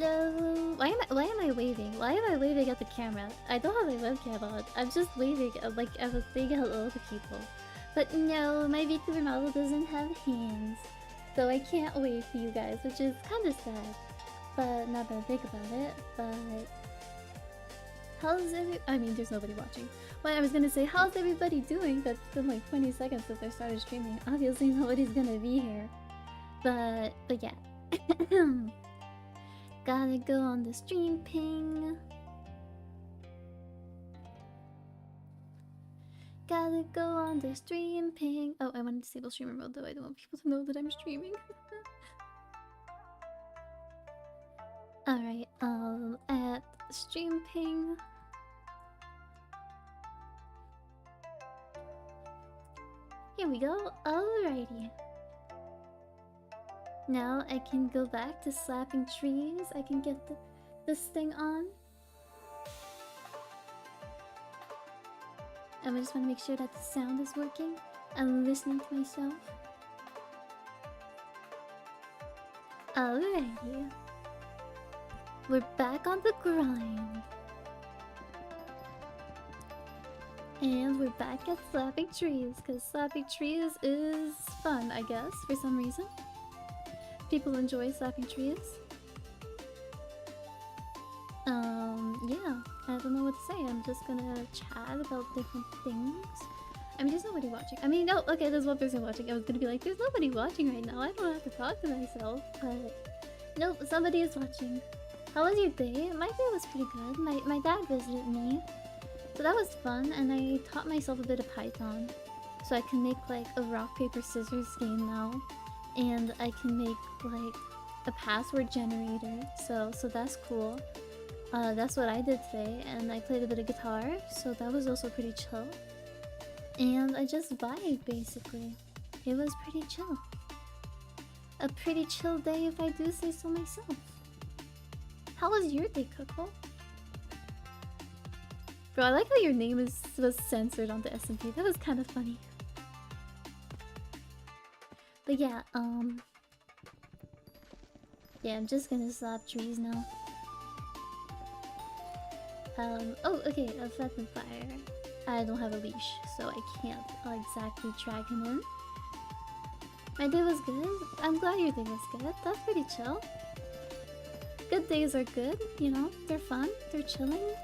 Hello. Why am I waving? Why am I waving at the camera? I don't have my webcam on. I'm just waving like I was saying hello to people. But no, my VTuber model doesn't have hands. So I can't wave to you guys, which is kinda sad. But not that I think about it, but how's I mean there's nobody watching. Well, I was gonna say, how's everybody doing? That's been like 20 seconds since I started streaming. Obviously nobody's gonna be here. But yeah. Gotta go on the stream ping. Gotta go on the stream ping. Oh, I want to disable streamer mode though. I don't want people to know that I'm streaming. Alright, at stream ping. Here we go. Alrighty. Now I can go back to slapping trees. I can get this thing on. And I just want to make sure that the sound is working. I'm listening to myself. Alrighty. We're back on the grind. And we're back at slapping trees, because slapping trees is fun, I guess, for some reason. People enjoy slapping trees. Yeah, I don't know what to say. I'm just gonna chat about different things. I mean, there's nobody watching. I mean, no, okay, there's one person watching. I was gonna be like, there's nobody watching right now. I don't have to talk to myself, but nope, somebody is watching. How was your day? My day was pretty good. My dad visited me, so that was fun, and I taught myself a bit of Python, so I can make like a rock paper scissors game now. And I can make like a password generator, so that's cool. That's what I did today, and I played a bit of guitar, so that was also pretty chill. And I just vibed basically. It was pretty chill. A pretty chill day if I do say so myself. How was your day, Coco? Bro, I like how your name was censored on the SMP. That was kind of funny. But yeah, yeah, I'm just gonna slap trees now. Oh, okay, a Phantom Fire. I don't have a leash, so I can't exactly drag him in. My day was good. I'm glad your day was good. That's pretty chill. Good days are good, you know? They're fun, they're chilling.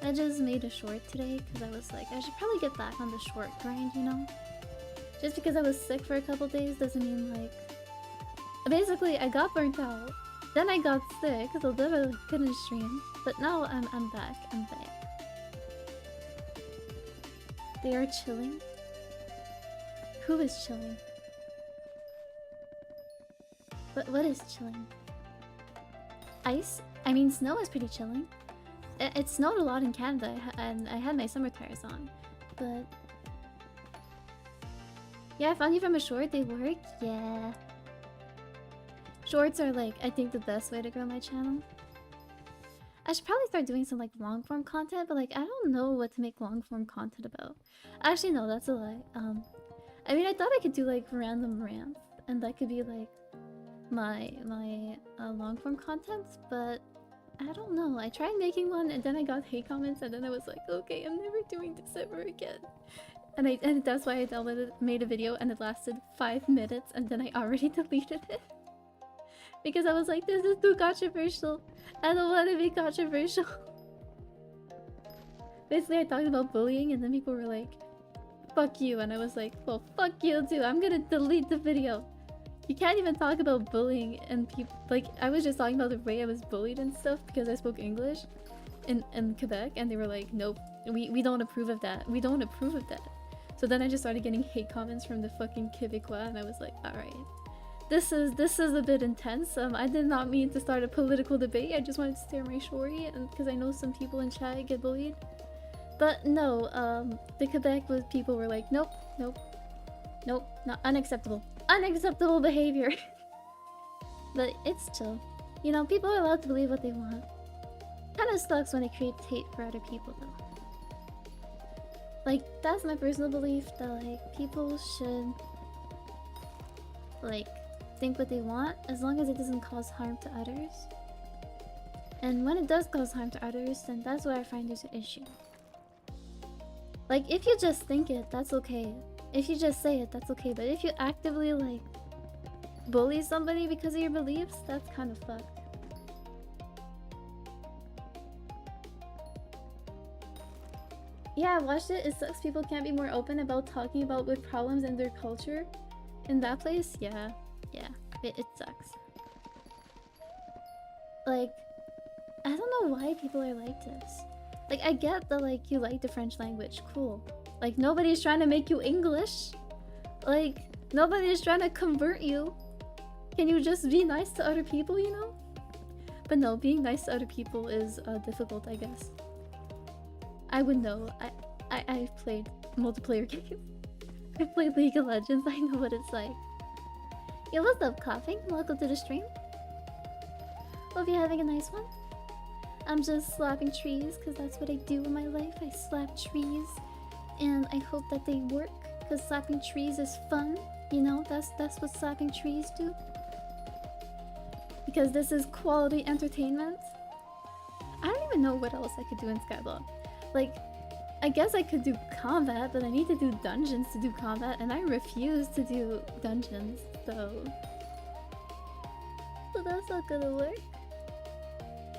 I just made a short today, because I was like, I should probably get back on the short grind, you know? Just because I was sick for a couple days doesn't mean like... Basically, I got burnt out. Then I got sick, so then I couldn't stream. But now I'm back. I'm back. They are chilling. Who is chilling? What is chilling? Ice? I mean, snow is pretty chilling. It snowed a lot in Canada, and I had my summer tires on. But... yeah, I found you from a short. They work? Yeah. Shorts are like, I think, the best way to grow my channel. I should probably start doing some like long form content, but like I don't know what to make long form content about. Actually, no, that's a lie. I mean, I thought I could do like random rants, and that could be like my long form content, but I don't know. I tried making one, and then I got hate comments, and then I was like, okay, I'm never doing this ever again. And that's why I made a video, and it lasted 5 minutes, and then I already deleted it. Because I was like, this is too controversial. I don't want to be controversial. Basically, I talked about bullying, and then people were like, fuck you. And I was like, well, fuck you too. I'm gonna delete the video. You can't even talk about bullying and people... like, I was just talking about the way I was bullied and stuff because I spoke English in Quebec, and they were like, nope, we don't approve of that. We don't approve of that. So then I just started getting hate comments from the fucking Quebecois, and I was like, alright. This is a bit intense. I did not mean to start a political debate. I just wanted to stare my shorty, and because I know some people in chat get bullied. But no, the Quebec people were like, nope, nope, nope, not unacceptable. Unacceptable behavior. But it's chill. You know, people are allowed to believe what they want. Kinda sucks when it creates hate for other people though. Like, that's my personal belief, that like, people should like think what they want as long as it doesn't cause harm to others. And when it does cause harm to others, then that's where I find there's an issue. Like, if you just think it, that's okay. If you just say it, that's okay. But if you actively, like, bully somebody because of your beliefs, that's kind of fucked. Yeah, I watched it. It sucks people can't be more open about talking about with problems in their culture. In that place, yeah. It sucks. Like, I don't know why people are like this. Like, I get that, like, you like the French language. Cool. Like, nobody's trying to make you English. Like, nobody's trying to convert you. Can you just be nice to other people, you know? But no, being nice to other people is difficult, I guess. I would know. I've played multiplayer games. I've played League of Legends. I know what it's like. Yo, what's up, Coughing? Welcome to the stream. Hope you're having a nice one. I'm just slapping trees because that's what I do in my life. I slap trees, and I hope that they work because slapping trees is fun. You know, that's what slapping trees do. Because this is quality entertainment. I don't even know what else I could do in Skyblock. Like, I guess I could do combat, but I need to do dungeons to do combat, and I refuse to do dungeons, so that's not gonna work.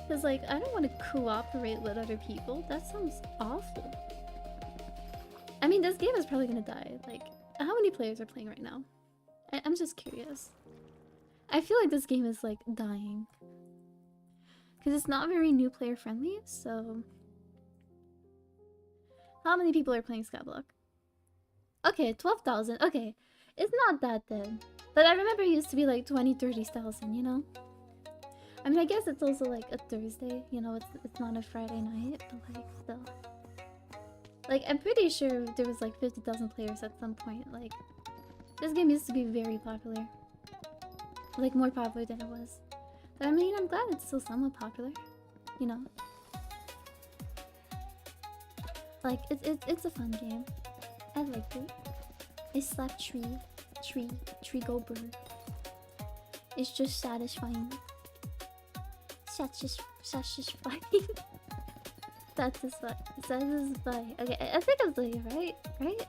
Cause like, I don't want to cooperate with other people. That sounds awful. I mean, this game is probably gonna die. Like, how many players are playing right now? I'm just curious. I feel like this game is like dying. Cause it's not very new player friendly, so... How many people are playing Skyblock? Okay, 12,000. Okay, it's not that dead. But I remember it used to be like 20,000-30,000, you know? I mean, I guess it's also like a Thursday, you know, it's not a Friday night, but like, still. Like, I'm pretty sure there was like 50,000 players at some point. Like, this game used to be very popular. Like, more popular than it was. But I mean, I'm glad it's still somewhat popular, you know? Like, it's a fun game. I liked it. I slap tree go bird. It's just satisfying. Satisfying. Satisfying. Okay, I think I'm doing it right.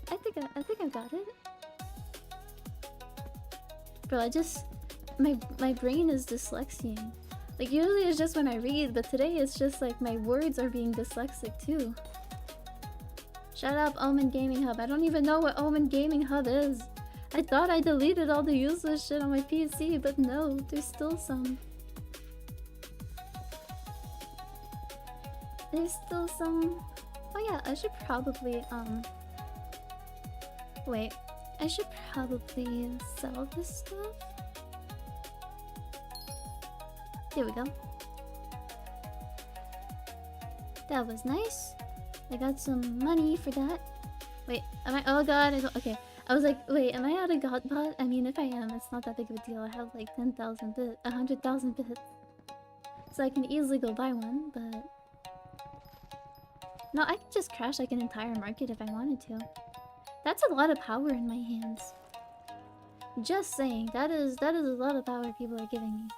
I think I got it. Bro, my brain is dyslexic. Like, usually it's just when I read, but today it's just like my words are being dyslexic too. Shut up, Omen Gaming Hub. I don't even know what Omen Gaming Hub is. I thought I deleted all the useless shit on my PC, but no, there's still some. There's still some... Oh yeah, I should probably, wait. I should probably sell this stuff. There we go. That was nice. I got some money for that. Wait, am I? Oh god, I don't. Okay, I was like, wait, am I out of god bot? I mean, if I am, it's not that big of a deal. I have like 10,000 bits, 100,000 bits, so I can easily go buy one. But no, I can just crash like an entire market if I wanted to. That's a lot of power in my hands. Just saying, that is a lot of power people are giving me.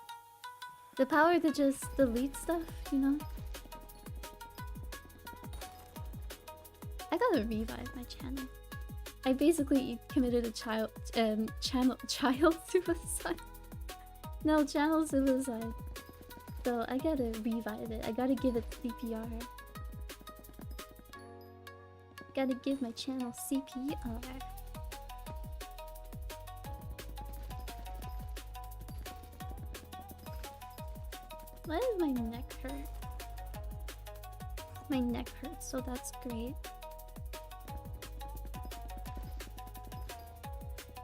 The power to just delete stuff, you know. I gotta revive my channel. I basically committed a child suicide. No, channel suicide. So I gotta revive it. I gotta give it CPR. Gotta give my channel CPR. Why does my neck hurt? My neck hurts, so that's great.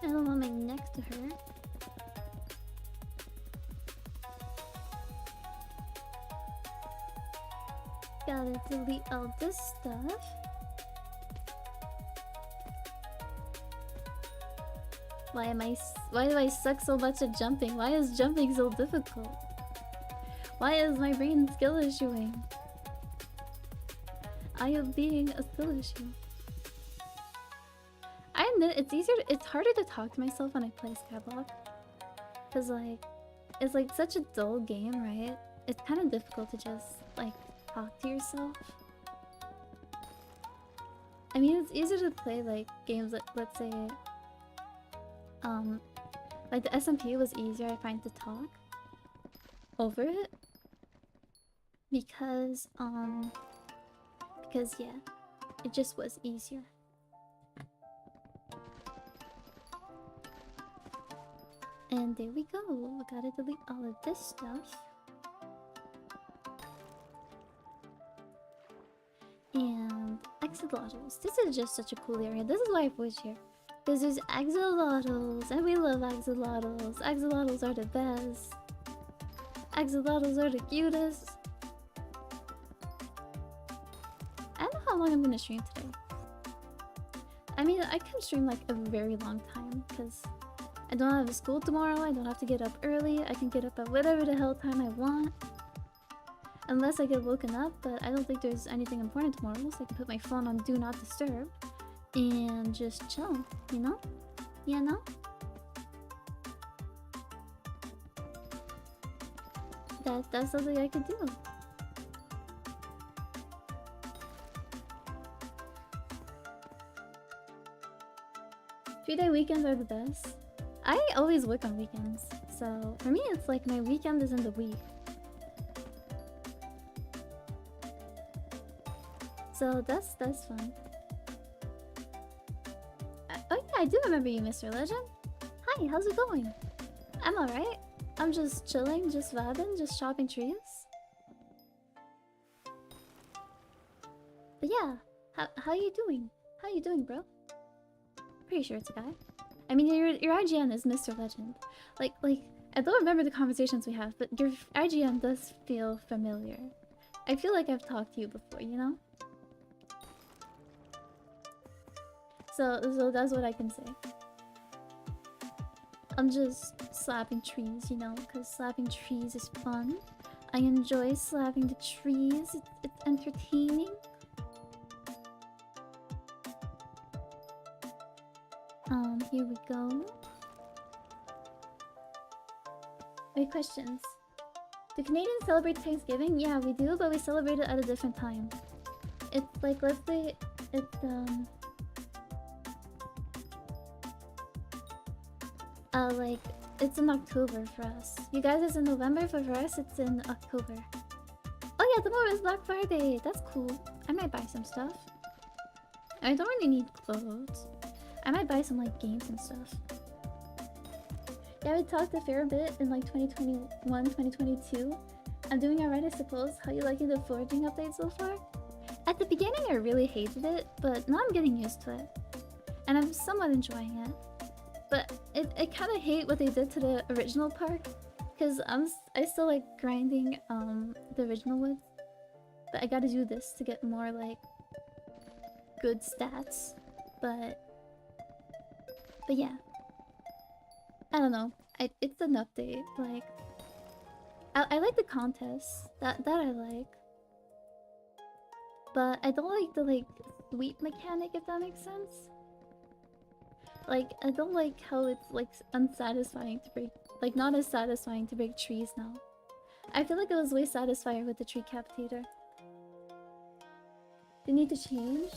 I don't want my neck to hurt. Gotta delete all this stuff. Why do I suck so much at jumping? Why is jumping so difficult? Why is my brain skill issuing? I am being a skill issue. I admit it's harder to talk to myself when I play Skyblock. Cause like, it's like such a dull game, right? It's kind of difficult to just like talk to yourself. I mean, it's easier to play like games like, let's say, like the SMP was easier, I find, to talk over it. Because yeah, it just was easier. And there we go. We gotta delete all of this stuff. And axolotls. This is just such a cool area. This is why I've wished here. Because there's axolotls, and we love axolotls. Axolotls are the best. Axolotls are the cutest. I don't know how long I'm gonna stream today. I mean, I can stream like a very long time because I don't have school tomorrow. I don't have to get up early. I can get up at whatever the hell time I want. Unless I get woken up, but I don't think there's anything important tomorrow, so I can put my phone on Do Not Disturb and just chill, you know? You know? That's something I could do. Three-day weekends are the best. I always work on weekends, so for me it's like my weekend is in the week. So that's fun. Oh yeah, I do remember you, Mr. Legend. Hi, how's it going? I'm alright. I'm just chilling, just vibing, just chopping trees. But yeah, how you doing? How you doing, bro? Pretty sure it's a guy. I mean, your IGN is Mr. Legend. Like I don't remember the conversations we have, but your IGN does feel familiar. I feel like I've talked to you before, you know? So that's what I can say. I'm just slapping trees, you know, because slapping trees is fun. I enjoy slapping the trees. It's entertaining. Here we go. Wait, questions. Do Canadians celebrate Thanksgiving? Yeah, we do, but we celebrate it at a different time. It's like, let's say, it's like, it's in October for us. You guys it's in November, but for us it's in October. Oh yeah, tomorrow is Black Friday. That's cool. I might buy some stuff. I don't really need clothes. I might buy some like games and stuff. Yeah, we talked a fair bit in like 2021, 2022. I'm doing alright, I suppose. How you liking the foraging update so far? At the beginning I really hated it, but now I'm getting used to it. And I'm somewhat enjoying it. But I kind of hate what they did to the original park, because I still like grinding the original woods, but I gotta do this to get more like good stats. But yeah, I don't know. It's an update. Like I like the contests that I like, but I don't like the like sweep mechanic, if that makes sense. Like, I don't like how it's, like, unsatisfying to break... Like, not as satisfying to break trees now. I feel like it was way satisfying with the tree captator. They need to change?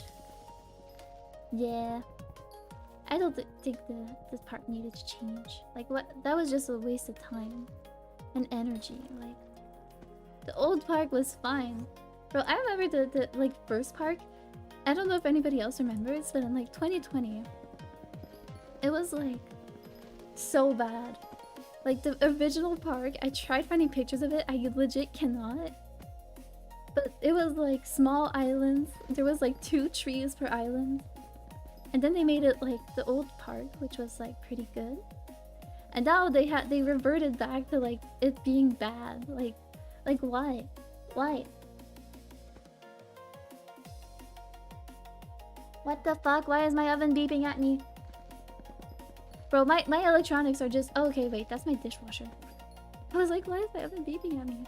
Yeah. I don't think the park needed to change. Like, what? That was just a waste of time. And energy. Like, the old park was fine. Bro, I remember the like, first park. I don't know if anybody else remembers, but in, like, 2020... It was like so bad. Like the original park, I tried finding pictures of it. I legit cannot. But it was like small islands. There was like 2 trees per island. And then they made it like the old park, which was like pretty good. And now they reverted back to like it being bad. Like why? Why? What the fuck? Why is my oven beeping at me? Bro, my electronics are just... Oh, okay, wait, that's my dishwasher. I was like, why is my oven beeping at me?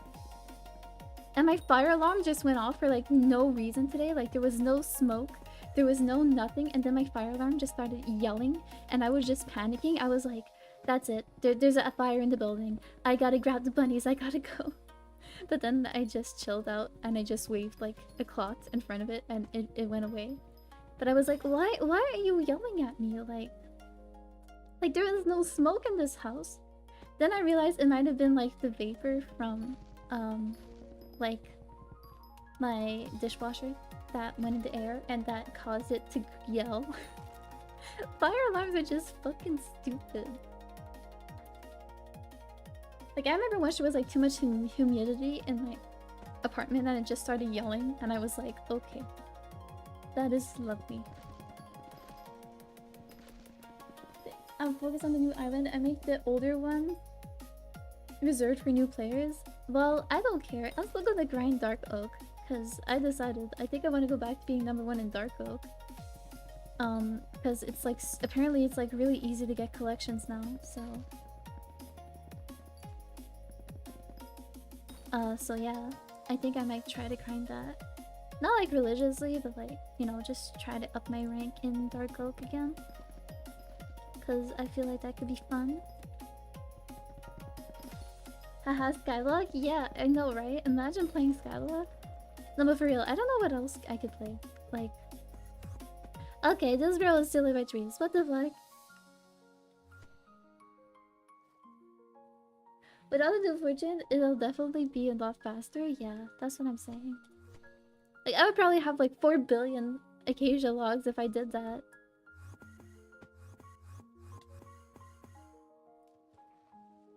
And my fire alarm just went off for like no reason today. Like there was no smoke, there was no nothing, and then my fire alarm just started yelling and I was just panicking. I was like, That's it. There's a fire in the building. I gotta grab the bunnies. I gotta go. But then I just chilled out and I just waved like a cloth in front of it and it went away. But I was like, why are you yelling at me? Like there is no smoke in this house. Then I realized it might have been like the vapor from like my dishwasher that went in the air and that caused it to yell. Fire alarms are just fucking stupid. Like I remember once there was like too much humidity in my apartment and it just started yelling and I was like, okay, that is lovely. I'll focus on the new island. I make the older one reserved for new players. Well, I don't care. I'm still gonna grind Dark Oak because I decided I think I want to go back to being #1 in Dark Oak. Because it's like apparently it's like really easy to get collections now. So yeah, I think I might try to grind that. Not like religiously, but like, you know, just try to up my rank in Dark Oak again. Because I feel like that could be fun. Haha, Skylog? Yeah, I know, right? Imagine playing Skylog. No, but for real, I don't know what else I could play. Like... Okay, this girl is still by trees. What the fuck? Without a new fortune, it'll definitely be a lot faster. Yeah, that's what I'm saying. Like, I would probably have like 4 billion Acacia logs if I did that.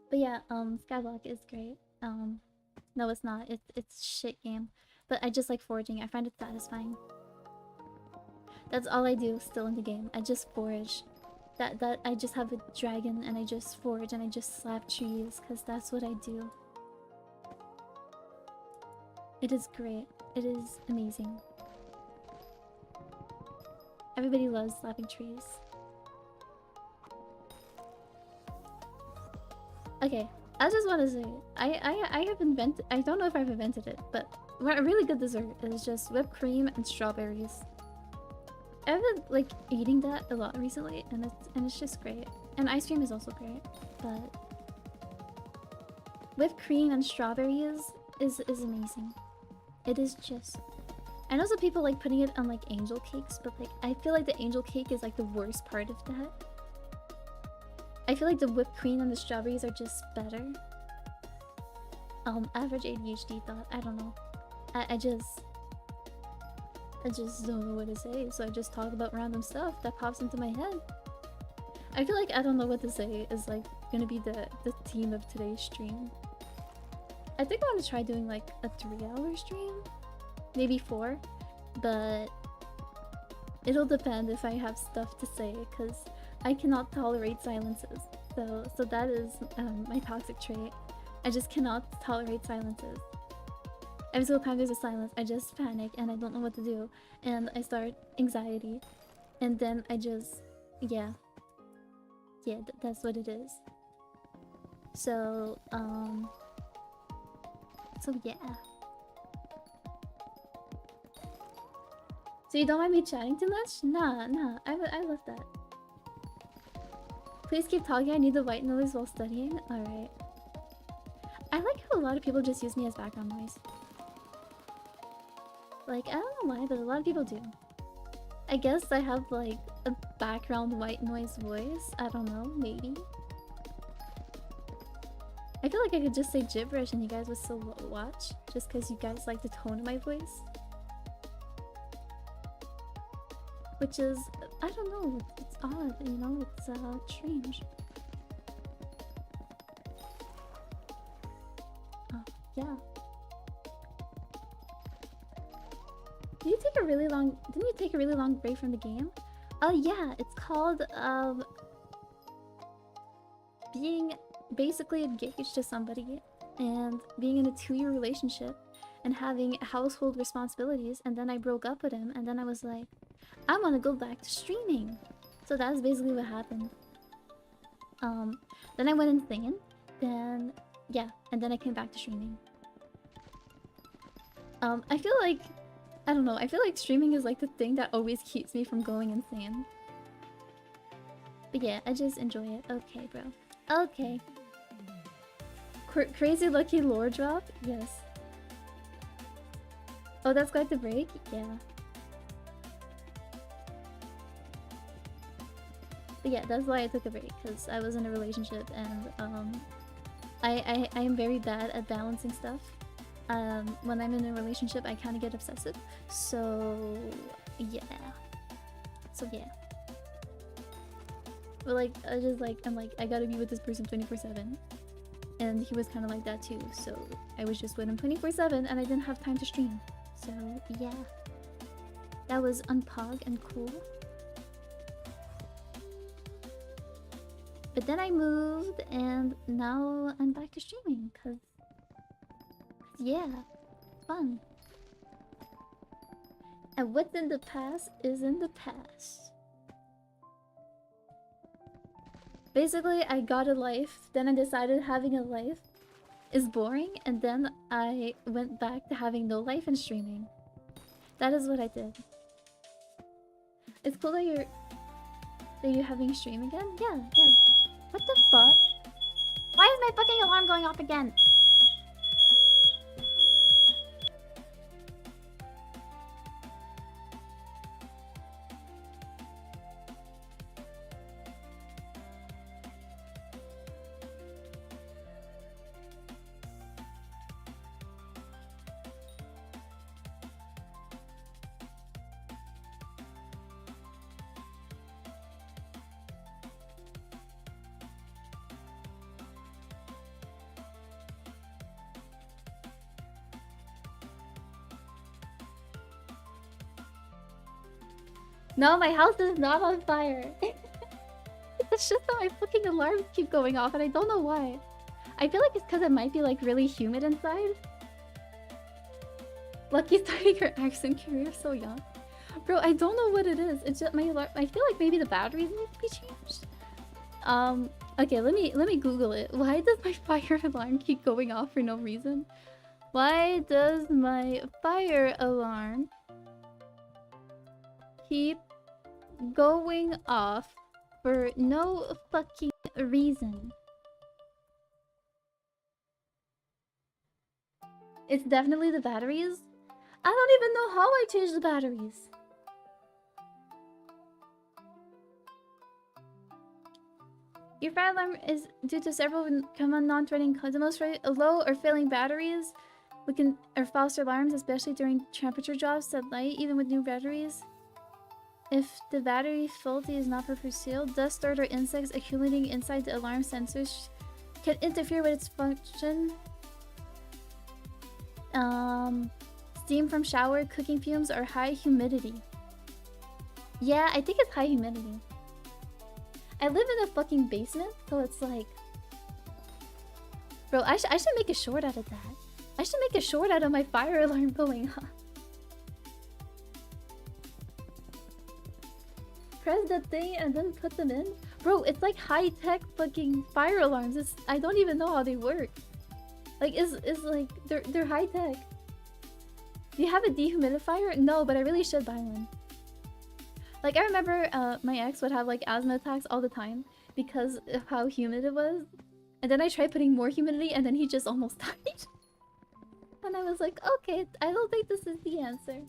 But yeah, Skyblock is great. No, it's not. It's a shit game. But I just like foraging. I find it satisfying. That's all I do still in the game. I just forage. That I just have a dragon and I just forage and I just slap trees because that's what I do. It is great. It is amazing. Everybody loves slapping trees. Okay, I just want to say, I have invented, I don't know if I've invented it, but a really good dessert is just whipped cream and strawberries. I've been like eating that a lot recently, and it's just great. And ice cream is also great, but whipped cream and strawberries is amazing. It is just. I know some people like putting it on like angel cakes, but like I feel like the angel cake is like the worst part of that. I feel like the whipped cream and the strawberries are just better. Average ADHD thought. I don't know. I just don't know what to say, so I just talk about random stuff that pops into my head. I feel like I don't know what to say is like gonna be the theme of today's stream. I think I want to try doing like a 3-hour stream, maybe 4, but it'll depend if I have stuff to say because I cannot tolerate silences. So that is my toxic trait. I just cannot tolerate silences. Every single time there's a silence, I just panic and I don't know what to do. And I start anxiety. And then I just... Yeah. Yeah, that's what it is. So, So, yeah. So you don't mind me chatting too much? Nah. I love that. Please keep talking. I need the white noise while studying. Alright. I like how a lot of people just use me as background noise. Like, I don't know why, but a lot of people do. I guess I have, like, a background white noise voice. I don't know, maybe. I feel like I could just say gibberish and you guys would still watch. Just because you guys like the tone of my voice. Which is, I don't know, it's odd, you know? It's, strange. Oh, yeah. Didn't you take a really long break from the game? Oh yeah, it's called being basically engaged to somebody and being in a 2-year relationship and having household responsibilities, and then I broke up with him and then I was like, I want to go back to streaming. So that's basically what happened. Then I went insane, then yeah, and then I came back to streaming. I feel like, I don't know, I feel like streaming is like the thing that always keeps me from going insane. But yeah, I just enjoy it. Okay, bro. Okay. Crazy lucky lore drop? Yes. Oh, that's quite the break? Yeah. But yeah, that's why I took a break, because I was in a relationship and I am very bad at balancing stuff. When I'm in a relationship, I kind of get obsessive. So yeah. But like, I'm like, I gotta be with this person 24/7. And he was kind of like that too. So I was just with him 24/7 and I didn't have time to stream. So yeah. That was unpog and cool. But then I moved and now I'm back to streaming because yeah, fun. And what's in the past is in the past. Basically, I got a life, then I decided having a life is boring, and then I went back to having no life and streaming. That is what I did. It's cool that you're having a stream again? Yeah. What the fuck? Why is my fucking alarm going off again? No, my house is not on fire. It's just that my fucking alarms keep going off and I don't know why. I feel like it's because it might be like really humid inside. Lucky starting her accent career so young. Bro, I don't know what it is. It's just my alarm. I feel like maybe the batteries need to be changed. Okay, let me Google it. Why does my fire alarm keep going off for no reason? Why does my fire alarm keep going off for no fucking reason? It's definitely the batteries. I don't even know how I changed the batteries. Your fire alarm is due to several common non-threatening causes. The most low or failing batteries or false alarms, especially during temperature drops at night, even with new batteries. If the battery faulty is not properly sealed, dust, dirt, or insects accumulating inside the alarm sensors can interfere with its function. Steam from shower, cooking fumes, or high humidity. Yeah, I think it's high humidity. I live in a fucking basement, so it's like... Bro, I should make a short out of that. I should make a short out of my fire alarm going off. Press the thing and then put them in? Bro, it's like high-tech fucking fire alarms. I don't even know how they work. Like, it's like... They're high-tech. Do you have a dehumidifier? No, but I really should buy one. Like, I remember my ex would have, like, asthma attacks all the time because of how humid it was. And then I tried putting more humidity and then he just almost died. And I was like, okay, I don't think this is the answer.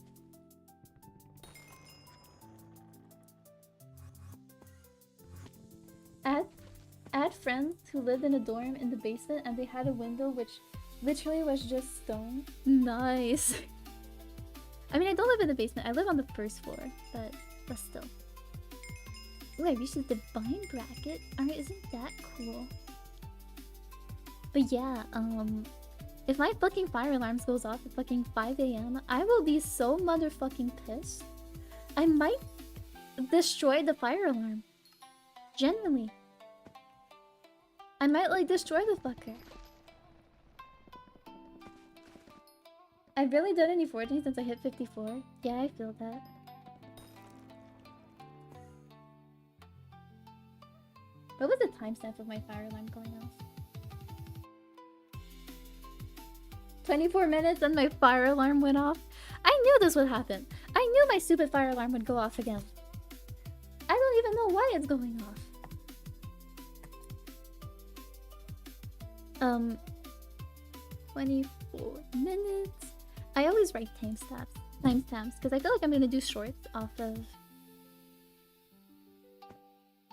I had friends who lived in a dorm in the basement and they had a window which literally was just stone. Nice. I mean, I don't live in the basement. I live on the first floor, but still. Ooh, I reached the divine bracket. Alright, isn't that cool? But yeah, if my fucking fire alarms goes off at fucking 5 AM, I will be so motherfucking pissed. I might destroy the fire alarm. Genuinely. I might, like, destroy the fucker. I've barely done any foraging since I hit 54. Yeah, I feel that. What was the timestamp of my fire alarm going off? 24 minutes and my fire alarm went off. I knew this would happen. I knew my stupid fire alarm would go off again. I don't even know why it's going off. Um, 24 minutes. I always write timestamps because I feel like I'm gonna do shorts off of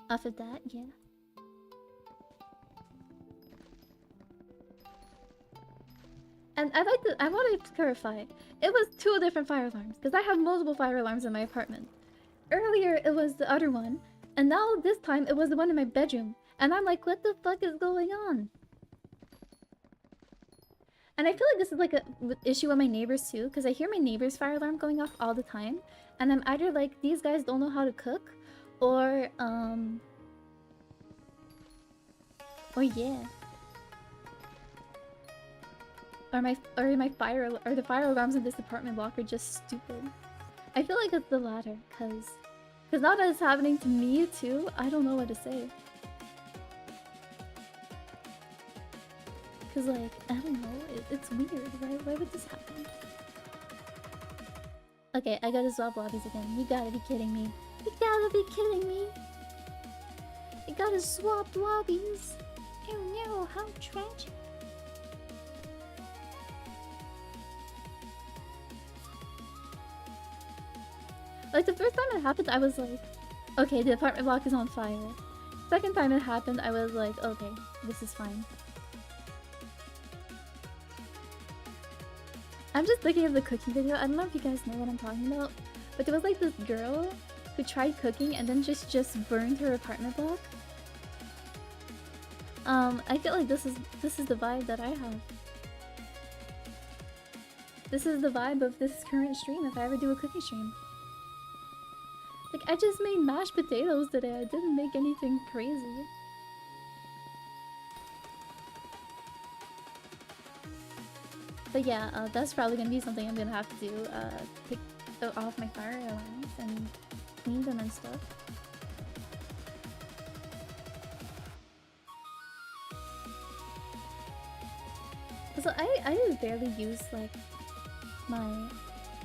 that. Yeah. And I wanted to clarify. It was 2 different fire alarms because I have multiple fire alarms in my apartment. Earlier it was the other one, and now this time it was the one in my bedroom. And I'm like, what the fuck is going on? And I feel like this is like a issue with my neighbors too, because I hear my neighbor's fire alarm going off all the time, and I'm either like, these guys don't know how to cook, or yeah, or the fire alarms in this apartment block are just stupid. I feel like it's the latter, because now that it's happening to me too, I don't know what to say. Cause like, I don't know, it's weird. Why would this happen? Okay, I gotta swap lobbies again. You gotta be kidding me. You gotta be kidding me. I gotta swap lobbies. Oh no, how tragic. Like the first time it happened, I was like, okay, the apartment block is on fire. Second time it happened, I was like, okay, this is fine. I'm just thinking of the cooking video. I don't know if you guys know what I'm talking about, but there was like this girl who tried cooking and then just burned her apartment block. I feel like this is the vibe that I have. This is the vibe of this current stream if I ever do a cooking stream. Like, I just made mashed potatoes today. I didn't make anything crazy. But yeah, that's probably gonna be something I'm gonna have to do. Pick off my fire alarms and clean them and stuff. So I just barely use like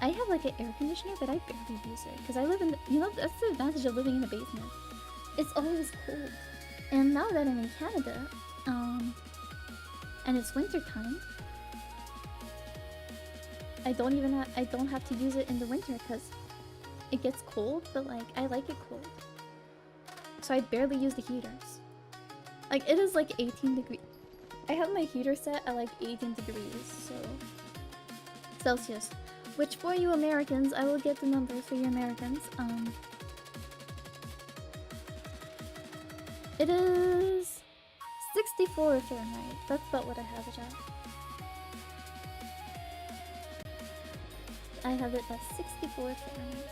I have like an air conditioner, but I barely use it because I live in that's the advantage of living in a basement. It's always cold, and now that I'm in Canada, and it's winter time, I don't have to use it in the winter because it gets cold, but like I like it cold, so I barely use the heaters. Like it is like 18 degrees. I have my heater set at like 18 degrees, so Celsius. Which for you Americans, I will get the numbers for you Americans. It is 64 Fahrenheit. That's about what I have it at. I have it at 64 Fahrenheit.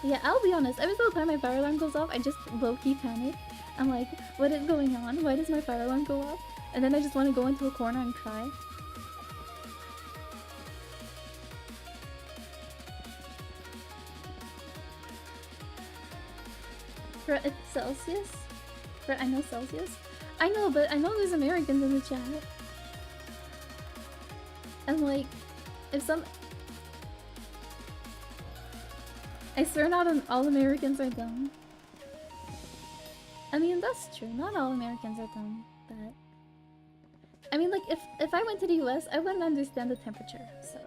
Yeah, I'll be honest. Every single time my fire alarm goes off, I just low-key panic. I'm like, what is going on? Why does my fire alarm go off? And then I just want to go into a corner and cry. For it's Celsius? For I know Celsius? I know, but I know there's Americans in the chat. And like, if some... I swear not all Americans are dumb. I mean, that's true. Not all Americans are dumb, but... I mean, like, if I went to the US, I wouldn't understand the temperature, so...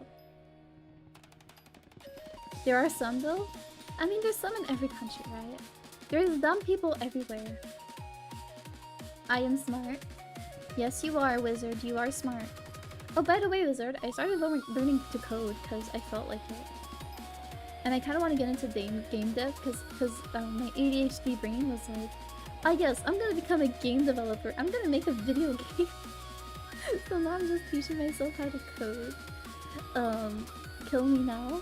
There are some, though. I mean, there's some in every country, right? There's dumb people everywhere. I am smart. Yes, you are, Wizard. You are smart. Oh, by the way, Wizard, I started learning to code because I felt like it. And I kind of want to get into game dev because my ADHD brain was like, ah yes, I'm gonna become a game developer. I'm gonna make a video game. So now I'm just teaching myself how to code. Kill me now.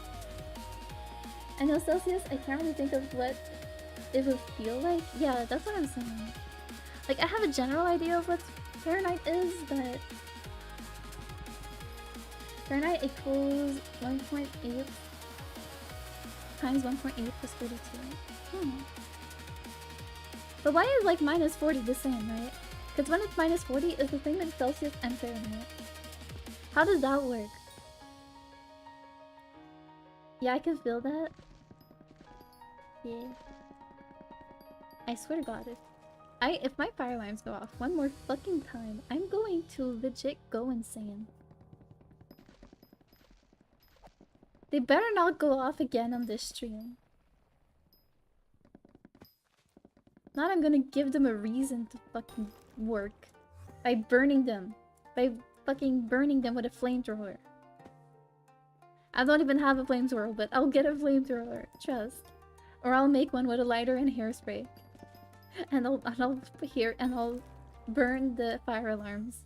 I know Celsius, I can't really think of what it would feel like. Yeah, that's what I'm saying. Like, I have a general idea of what Fahrenheit is, but... Fahrenheit equals 1.8 times 1.8 plus 32. But why is like minus 40 the same, right? Because when it's minus 40, it's the same in Celsius and Fahrenheit. How does that work? Yeah, I can feel that. Yeah. I swear to God, If my fire alarms go off one more fucking time, I'm going to legit go insane. They better not go off again on this stream. Not I'm gonna give them a reason to fucking work. By burning them. By fucking burning them with a flamethrower. I don't even have a flamethrower, but I'll get a flamethrower. Trust. Or I'll make one with a lighter and hairspray. And I'll burn the fire alarms.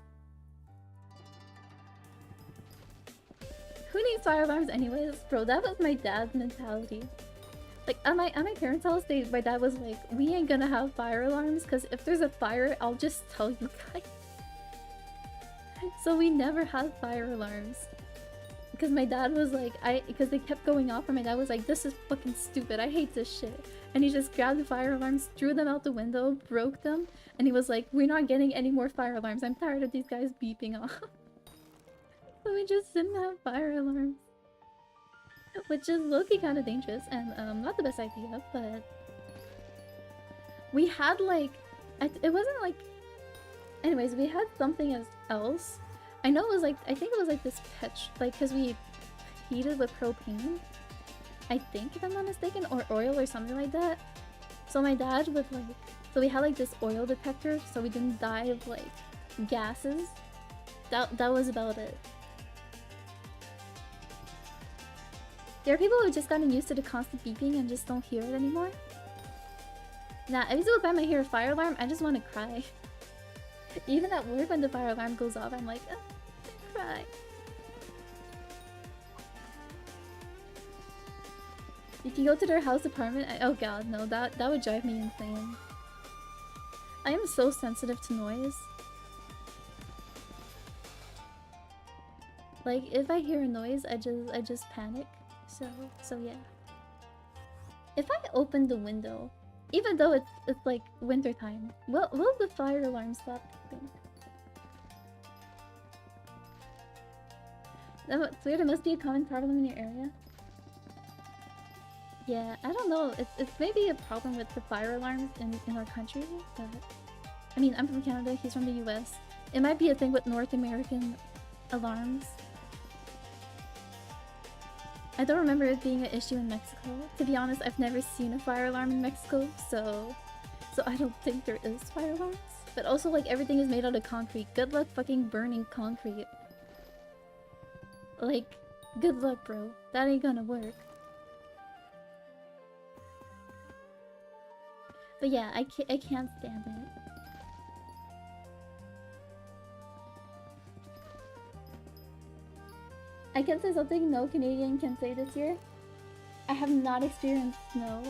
Who needs fire alarms anyways? Bro, that was my dad's mentality. Like, at my parents' house, my dad was like, we ain't gonna have fire alarms, because if there's a fire, I'll just tell you guys. So we never had fire alarms. Because my dad was like, because they kept going off, and my dad was like, this is fucking stupid, I hate this shit. And he just grabbed the fire alarms, threw them out the window, broke them, and he was like, we're not getting any more fire alarms, I'm tired of these guys beeping off. So we just didn't have fire alarms. Which is low-key kind of dangerous, and not the best idea, but... We had like... it wasn't like... Anyways, we had something else. I know it was like... I think it was like this like, because we heated with propane. I think, if I'm not mistaken, or oil or something like that. So my dad would like... So we had like this oil detector, so we didn't die of like gases. That was about it. There are people who have just gotten used to the constant beeping and just don't hear it anymore. Nah, every single time I hear a fire alarm, I just want to cry. Even at work when the fire alarm goes off, I'm like, oh, I cry. If you go to their house apartment, oh god, no, that would drive me insane. I am so sensitive to noise. Like, if I hear a noise, I just panic. So yeah. If I open the window, even though it's like winter time, will the fire alarm stop beeping? That's weird. There must be a common problem in your area. Yeah, I don't know. It's maybe a problem with the fire alarms in our country, but I mean, I'm from Canada. He's from the U.S. It might be a thing with North American alarms. I don't remember it being an issue in Mexico. To be honest, I've never seen a fire alarm in Mexico, so I don't think there is fire alarms. But also, like, everything is made out of concrete. Good luck fucking burning concrete. Like, good luck, bro. That ain't gonna work. But yeah, I can't stand it. I can say something no Canadian can say this year. I have not experienced snow.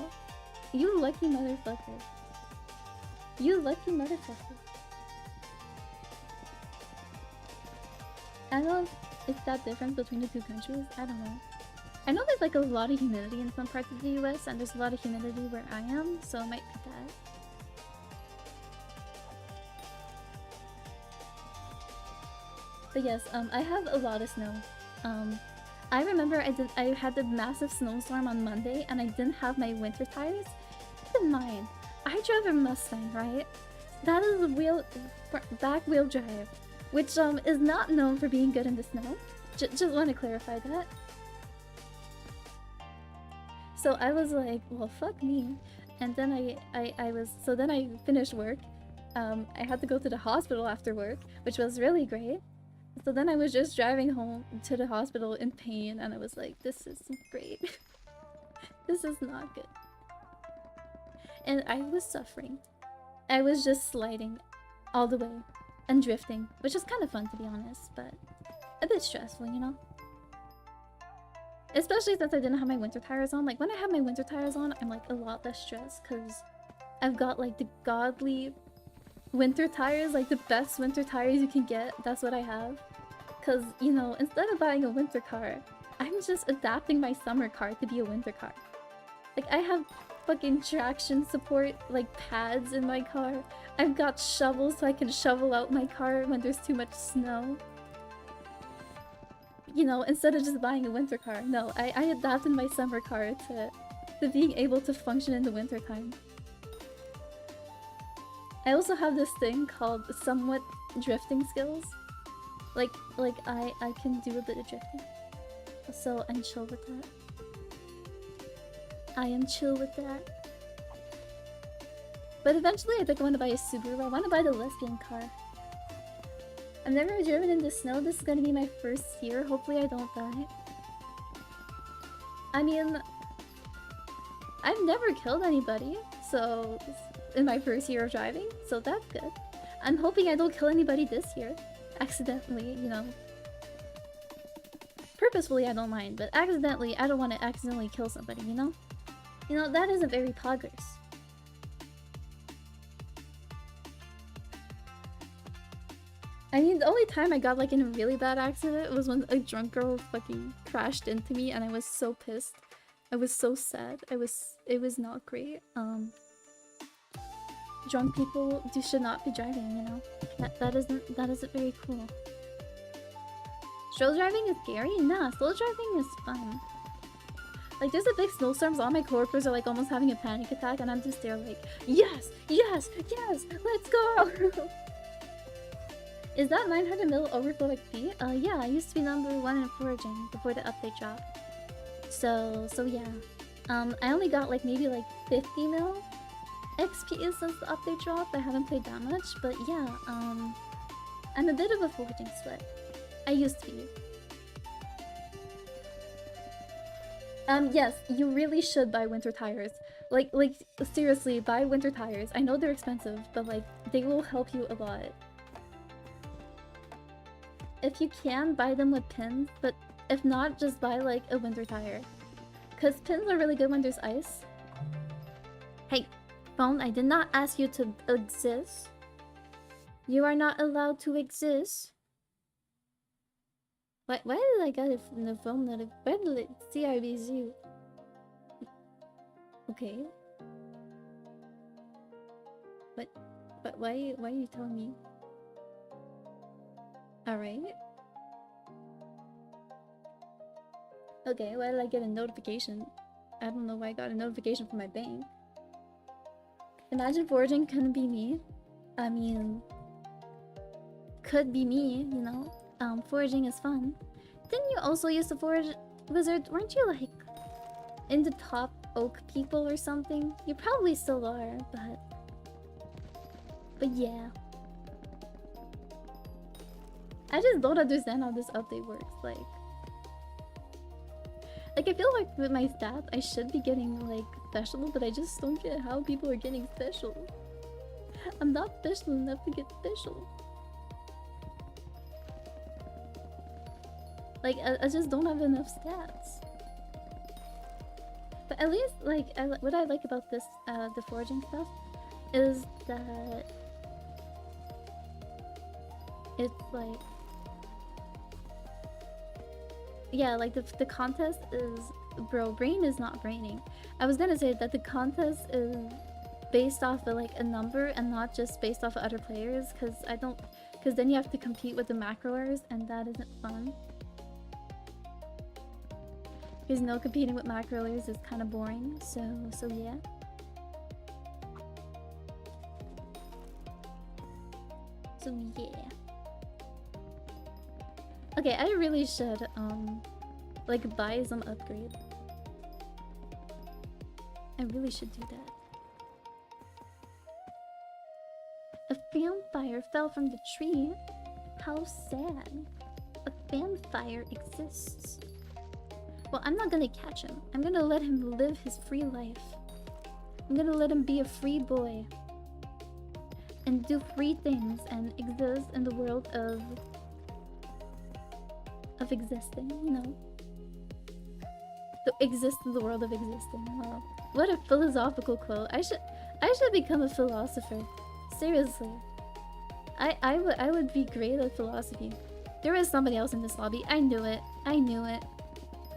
You lucky motherfucker. You lucky motherfucker. I don't know if it's that difference between the two countries. I don't know. I know there's like a lot of humidity in some parts of the US, and there's a lot of humidity where I am, so it might be that. But yes, I have a lot of snow. I remember I had the massive snowstorm on Monday and I didn't have my winter tires. Keep in mind, I drive a Mustang, right? That is a back wheel drive, which is not known for being good in the snow. Just want to clarify that. So I was like, well, fuck me. And then then I finished work. I had to go to the hospital after work, which was really great. So then I was just driving home to the hospital in pain, and I was like, this isn't great. This is not good. And I was suffering. I was just sliding all the way and drifting, which was kind of fun to be honest, but a bit stressful, you know? Especially since I didn't have my winter tires on. Like, when I have my winter tires on, I'm like a lot less stressed because I've got like the godly winter tires, like the best winter tires you can get. That's what I have. Because, you know, instead of buying a winter car, I'm just adapting my summer car to be a winter car. Like, I have fucking traction support, like pads in my car. I've got shovels so I can shovel out my car when there's too much snow. You know, instead of just buying a winter car. No, I adapted my summer car to being able to function in the winter time. I also have this thing called somewhat drifting skills. Like I can do a bit of drifting. So I'm chill with that. I am chill with that. But eventually I think I want to buy a Subaru. I want to buy the lesbian car. I've never driven in the snow. This is gonna be my first year. Hopefully I don't die. I mean, I've never killed anybody, so in my first year of driving, so that's good. I'm hoping I don't kill anybody this year. Accidentally, you know. Purposefully I don't mind, but accidentally, I don't want to accidentally kill somebody, you know? You know, that isn't very progress. I mean, the only time I got like in a really bad accident was when a drunk girl fucking crashed into me and I was so pissed. I was so sad. It was not great. Drunk people should not be driving, you know? That isn't very cool. Slow driving is scary? Nah, slow driving is fun. Like, there's a big snowstorms, all my coworkers are like almost having a panic attack and I'm just there like, yes, yes, yes, let's go! Is that 900 mil overflow XP? Yeah, I used to be number 1 in foraging before the update drop. So yeah. I only got like maybe like 50 mil XP since the update drop. I haven't played that much, but yeah, I'm a bit of a foraging sweat. I used to be. Yes, you really should buy winter tires. Like seriously, buy winter tires. I know they're expensive, but like they will help you a lot. If you can, buy them with pins, but if not, just buy like a winter tire. Cause pins are really good when there's ice. Hey, phone, I did not ask you to exist. You are not allowed to exist. Why did I get it from the phone that it... Why did it... CIBZ? Okay. But why are you telling me? Alright. Okay, why did I get a notification? I don't know why I got a notification from my bank. Imagine foraging couldn't be me. I mean... Could be me, you know? Foraging is fun. Didn't you also used to forage wizard? Weren't you like in the top oak people or something? You probably still are, but yeah. I just don't understand how this update works. Like I feel like with my stats I should be getting like special, but I just don't get how people are getting special. I'm not special enough to get special. Like, I just don't have enough stats. But at least, like, what I like about this, the foraging stuff, is that it's like, yeah, like the contest is, bro, brain is not braining. I was gonna say that the contest is based off of like a number and not just based off of other players, because then you have to compete with the macroers and that isn't fun. Because no, competing with macroers is kind of boring, so yeah. So yeah. Okay, I really should like buy some upgrade. I really should do that. A vampire fell from the tree? How sad. A vampire exists. Well, I'm not gonna catch him. I'm gonna let him live his free life. I'm gonna let him be a free boy. And do free things and exist in the world of existing, you know? To exist in the world of existing. Wow. What a philosophical quote. I should become a philosopher. Seriously. I would be great at philosophy. There is somebody else in this lobby. I knew it. I knew it.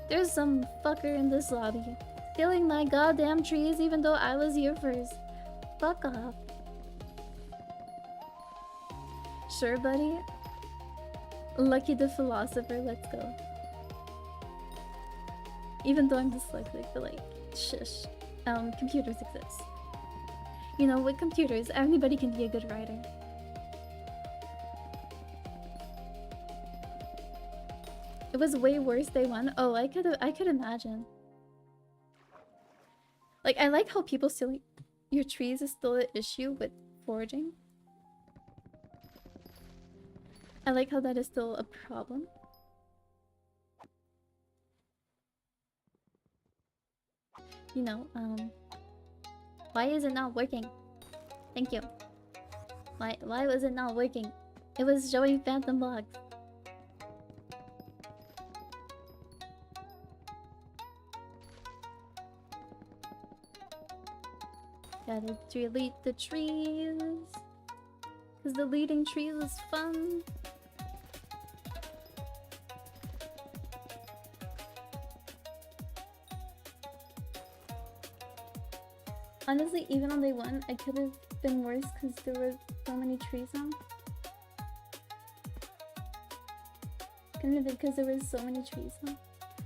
There's some fucker in this lobby stealing my goddamn trees even though I was here first. Fuck off. Sure, buddy. Lucky the philosopher, let's go. Even though I'm dyslexic, but like, shush. Computers exist. You know, with computers, anybody can be a good writer. It was way worse day one. Oh, I could imagine. Like, I like how people still... Your trees is still an issue with foraging. I like how that is still a problem. You know, why is it not working? Thank you. Why was it not working? It was showing phantom bugs. Gotta delete the trees. Cause deleting trees is fun. Honestly, even on day one, I could have been worse because there were so many trees now. Couldn't have been because there was so many trees now.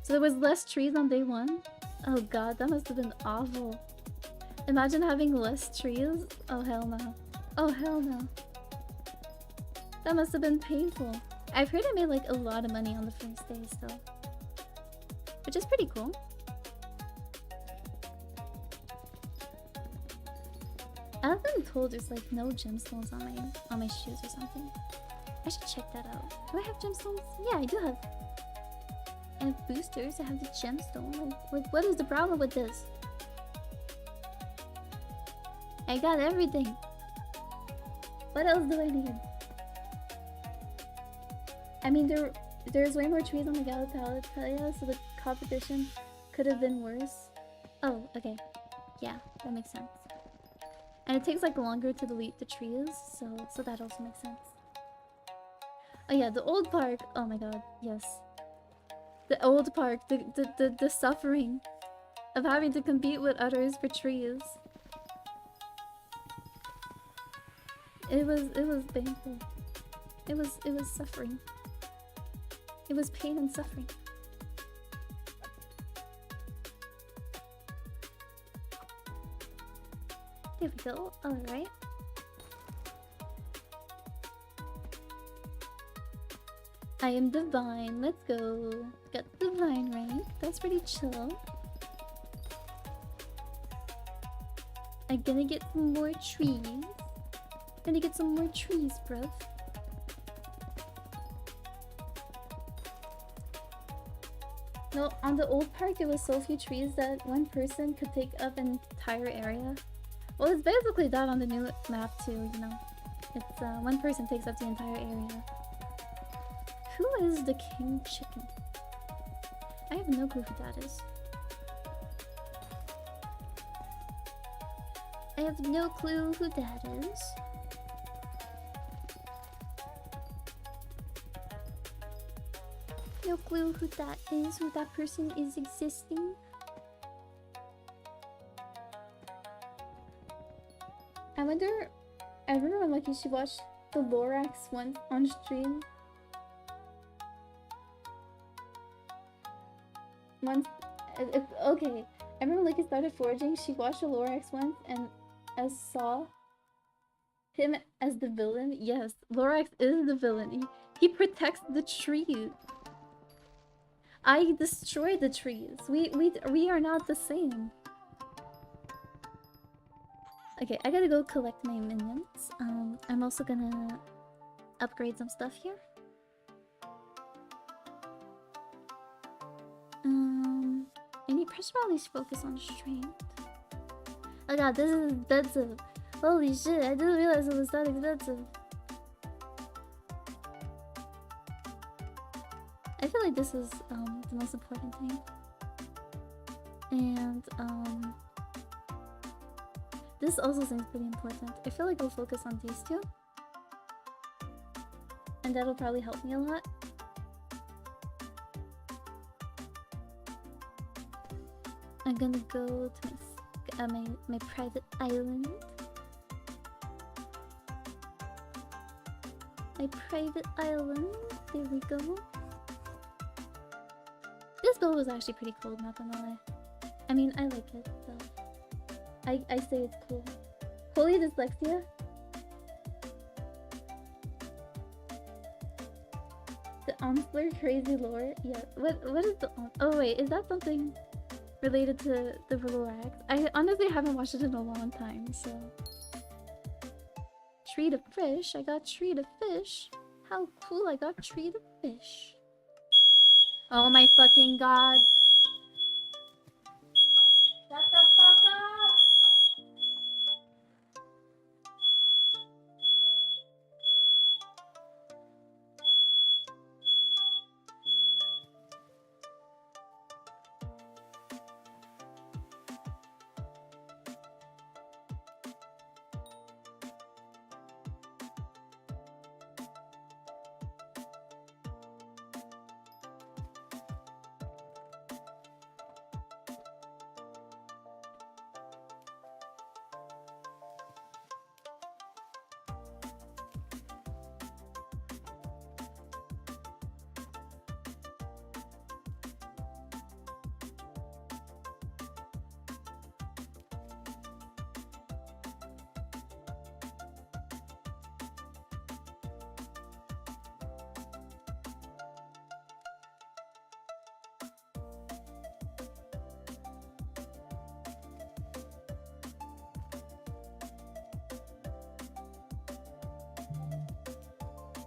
So there was less trees on day one? Oh god, that must have been awful. Imagine having less trees? Oh hell no. Oh hell no. That must have been painful. I've heard I made like a lot of money on the first day still. Which is pretty cool. I've been told there's like no gemstones on my shoes or something. I should check that out. Do I have gemstones? Yeah, I do have. I have boosters. I have the gemstone. Like, what is the problem with this? I got everything. What else do I need? I mean, there's way more trees on the Galatalia, so the competition could have been worse. Oh, okay. Yeah, that makes sense. And it takes like longer to delete the trees, so that also makes sense. Oh yeah, the old park. Oh my god, yes. The old park, the suffering of having to compete with others for trees. It was painful. It was suffering. It was pain and suffering. There we go. Alright. I am divine. Let's go. Got divine rank. That's pretty chill. I'm gonna get some more trees. Gonna get some more trees, bruv. No, on the old park there was so few trees that one person could take up an entire area. Well, it's basically that on the new map too, you know. It's one person takes up the entire area. Who is the king chicken? I have no clue who that is. I have no clue who that is. No clue who that is, who that person is existing. I wonder... I remember when Lucky she watched the Lorax once on stream. Once... okay. I remember Lucky started foraging, she watched the Lorax once and saw him as the villain. Yes, Lorax is the villain. He protects the trees. I destroy the trees. We are not the same. Okay, I gotta go collect my minions. I'm also gonna upgrade some stuff here. I need pressure at least focus on strength. Oh god, this is expensive. Holy shit, I didn't realize it was that expensive. I feel like this is the most important thing. And this also seems pretty important. I feel like I'll focus on these two. And that'll probably help me a lot. I'm gonna go to my private island. My private island. There we go. This build was actually pretty cool, not gonna lie. I mean, I like it, so I say it's cool. Fully dyslexia? The Onsler crazy lore? Yeah. What is the oh wait, is that something related to the relax? I honestly haven't watched it in a long time, so. Treat of fish? I got treat of fish? How cool, I got treat of fish. Oh my fucking god. Shut the fuck up!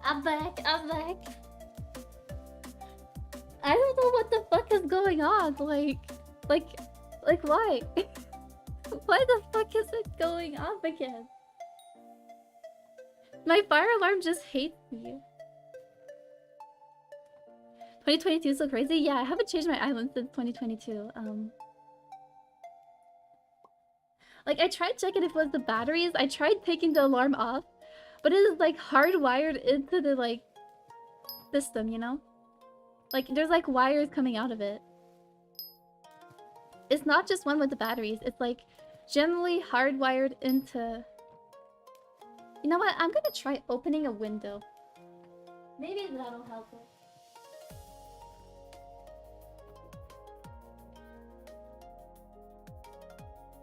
I'm back, I'm back. I don't know what the fuck is going on. Like why? Why the fuck is it going off again? My fire alarm just hates me. 2022 is so crazy? Yeah, I haven't changed my island since 2022. Like I tried checking if it was the batteries. I tried taking the alarm off, but it is like hardwired into the like system, you know? Like there's like wires coming out of it. It's not just one with the batteries. It's like generally hardwired into... You know what? I'm gonna try opening a window. Maybe that'll help it.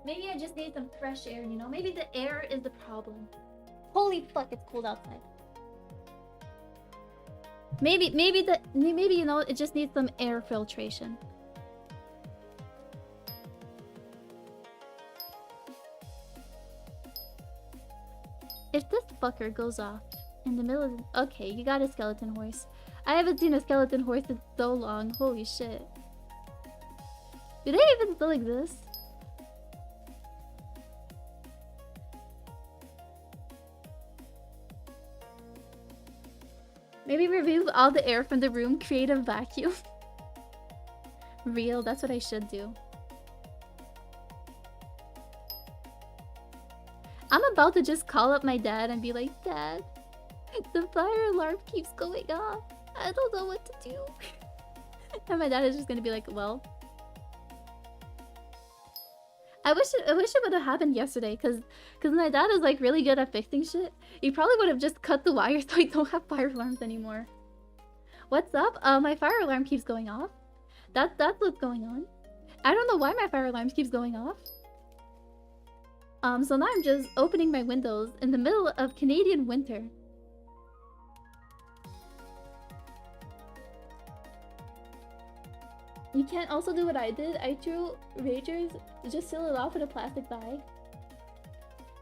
Maybe I just need some fresh air, you know? Maybe the air is the problem. Holy fuck, it's cold outside. Maybe you know, it just needs some air filtration. If this fucker goes off in the middle of the... Okay, you got a skeleton horse. I haven't seen a skeleton horse in so long. Holy shit. Do they even still exist? Maybe remove all the air from the room, create a vacuum. Real, that's what I should do. I'm about to just call up my dad and be like, Dad, the fire alarm keeps going off. I don't know what to do. And my dad is just gonna be like, well. I wish it would have happened yesterday, cause my dad is like really good at fixing shit. He probably would have just cut the wires so I don't have fire alarms anymore. What's up? My fire alarm keeps going off. That's what's going on. I don't know why my fire alarm keeps going off. So now I'm just opening my windows in the middle of Canadian winter. You can't also do what I did. I threw Ragers, just seal it off in a plastic bag.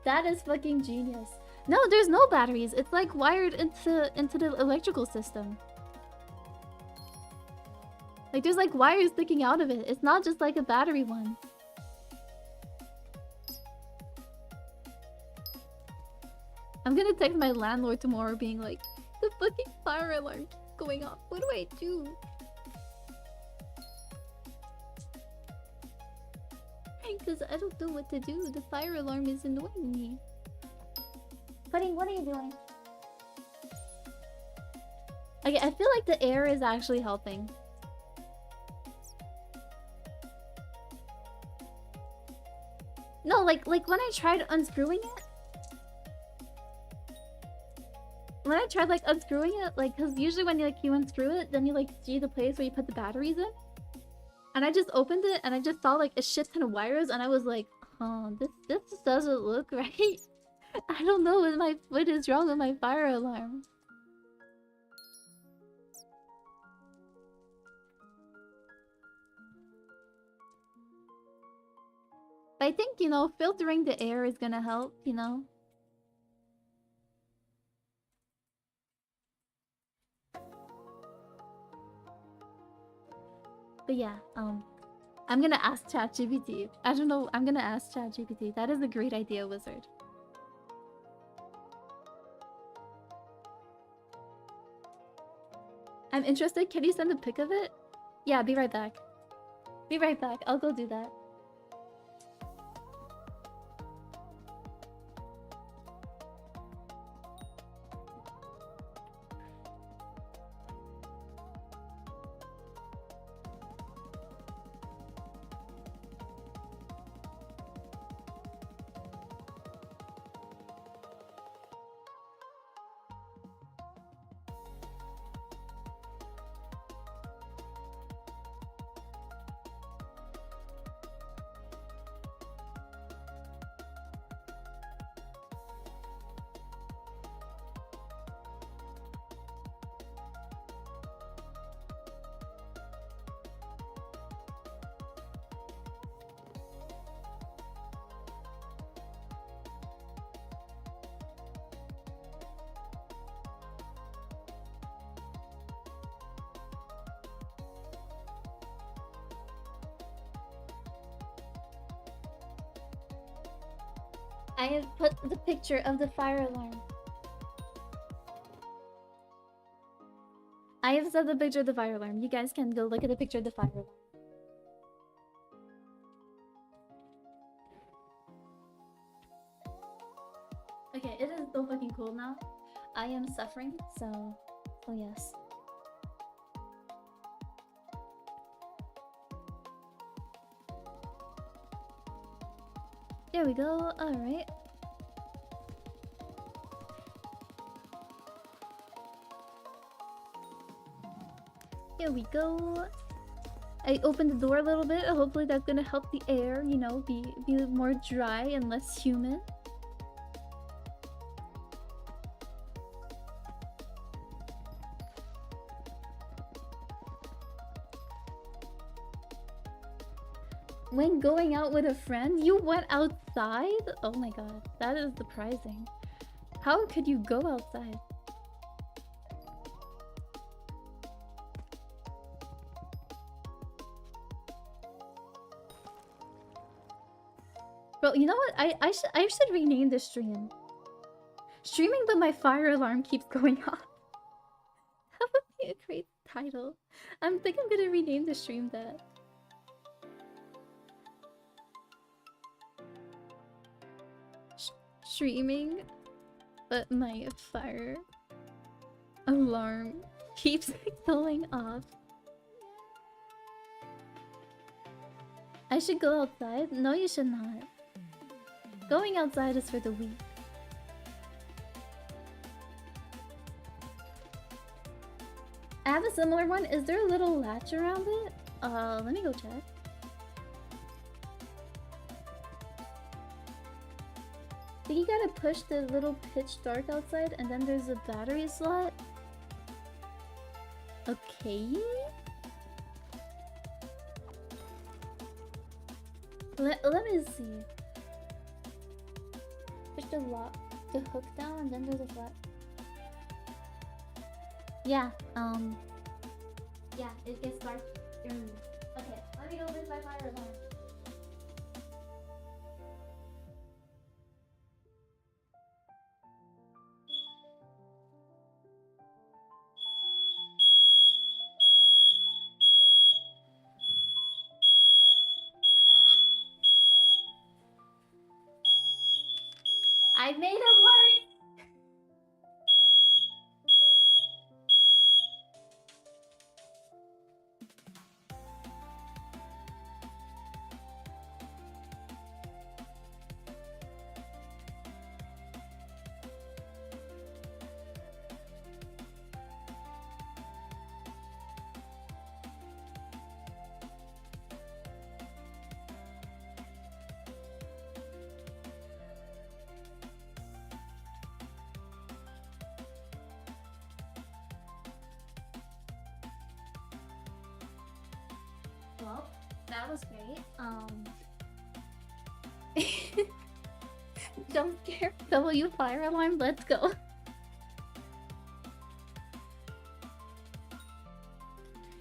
That is fucking genius. No, there's no batteries. It's like wired into the electrical system. Like there's like wires sticking out of it. It's not just like a battery one. I'm gonna text my landlord tomorrow being like, the fucking fire alarm keeps going off. What do I do? Because I don't know what to do. The fire alarm is annoying me. Pudding, what are you doing? Okay, I feel like the air is actually helping. No, like when I tried unscrewing it. When I tried like unscrewing it, like, cause usually when you unscrew it, then you like see the place where you put the batteries in. And I just opened it and I just saw like a shit ton of wires and I was like, this just doesn't look right. I don't know what is wrong with my fire alarm. But I think, you know, filtering the air is gonna help, you know? But yeah, I'm gonna ask ChatGPT. I don't know, I'm gonna ask ChatGPT. That is a great idea, Wizard. I'm interested. Can you send a pic of it? Yeah, be right back. Be right back. I'll go do that. I have put the picture of the fire alarm. I have set the picture of the fire alarm. You guys can go look at the picture of the fire alarm. Okay, it is so fucking cool now. I am suffering, so yes. There we go. Alright. Here we go. I opened the door a little bit. Hopefully that's gonna help the air, you know, be more dry and less humid. When going out with a friend, you went outside? Oh my god, that is surprising. How could you go outside? Bro, you know what? I should rename this stream. Streaming but my fire alarm keeps going off. That would be a great title. I think I'm gonna rename the stream that. Streaming but my fire alarm keeps going off. I should go outside? No, you should not. Going outside is for the weak. I have a similar one. Is there a little latch around it? Let me go check. I think you gotta push the little pitch dark outside and then there's a battery slot. Okay. Let me see. Push the hook down and then there's a flat. Yeah, yeah, it gets dark early. Okay, let me go with my fire alarm. I made it work! Well, that was great. Jump scare. W fire alarm. Let's go.